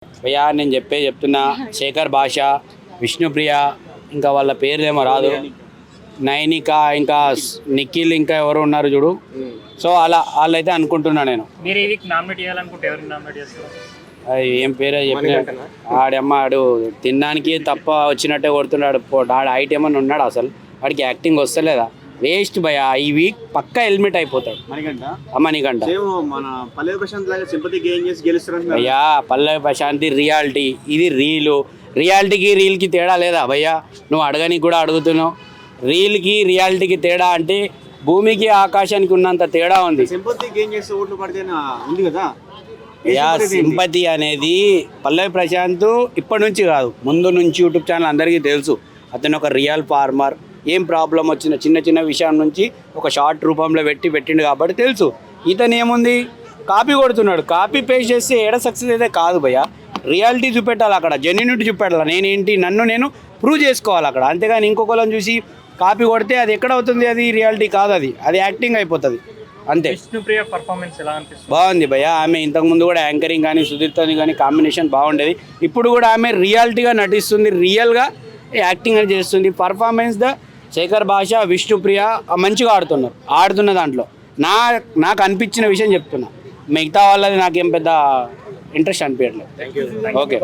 భయ్యా నేను చెప్తున్నా, శేఖర్ భాష, విష్ణుప్రియ, ఇంకా వాళ్ళ పేర్లేమో రాదు, నైనిక, ఇంకా నిఖిల్, ఇంకా ఎవరు ఉన్నారు చూడు. సో వాళ్ళైతే అనుకుంటున్నా నేను. మీరు ఈ వీక్ నామినేట్ చేయాలనుకుంటే ఎవరిని నామినేట్ చేస్తారు? అది ఏం పేరే చెప్పిన ఆడమ్మ, ఆడు తినడానికి తప్ప వచ్చినట్టే కొడుతున్నాడు. ఆడు హైట్ ఏమన్నా ఉన్నాడు అసలు? వాడికి యాక్టింగ్ వస్తలేదా? వేస్ట్ భయ. ఈ వీక్ పక్కా హెల్మెట్ అయిపోతాడు మణికంఠ. భయ్యా పల్లవి ప్రశాంతి రియాలిటీ, ఇది రియాలిటీకి తేడా లేదా భయ్యా? నువ్వు అడగనికి కూడా అడుగుతున్నావు. రీల్కి రియాలిటీకి తేడా అంటే భూమికి ఆకాశానికి ఉన్నంత తేడా ఉంది. సింపతి అనేది పల్లవి ప్రశాంత్ ఇప్పటి నుంచి కాదు, ముందు నుంచి యూట్యూబ్ ఛానల్ అందరికీ తెలుసు. అతను ఒక రియల్ ఫార్మర్. ఏం ప్రాబ్లం వచ్చిన చిన్న విషయం నుంచి ఒక షార్ట్ రూపంలో పెట్టిండు కాబట్టి తెలుసు. ఇతను ఏముంది, కాపీ కొడుతున్నాడు. కాపీ పేస్ట్ చేస్తే ఏడ సక్సెస్ అయితే కాదు భయ్యా. రియాలిటీ చూపెట్టాలి అక్కడ, జెన్యూనిటీ చూపెట్టాలి. నేనేంటి, నన్ను ప్రూవ్ చేసుకోవాలి అక్కడ. అంతేగాని ఇంకొకళ్ళని చూసి కాపీ కొడితే అది ఎక్కడ అవుతుంది? అది రియాలిటీ కాదు, అది యాక్టింగ్ అయిపోతుంది అంతే. విష్ణుప్రియ పర్ఫార్మెన్స్ ఎలా అనిపిస్తుంది? బాగుంది భయ్యా. ఆమె ఇంతకుముందు కూడా యాంకరింగ్ కానీ సుధీర్తోని కానీ కాంబినేషన్ బాగుండేది. ఇప్పుడు కూడా ఆమె రియాలిటీగా నటిస్తుంది, రియల్గా యాక్టింగ్ అని చేస్తుంది. పర్ఫార్మెన్స్ శేఖర్ భాష, విష్ణుప్రియ మంచిగా ఆడుతున్న దాంట్లో నాకు అనిపించిన విషయం చెప్తున్నా. మిగతా వాళ్ళది నాకేం పెద్ద ఇంట్రెస్ట్ అనిపించట్లేదు. ఓకే.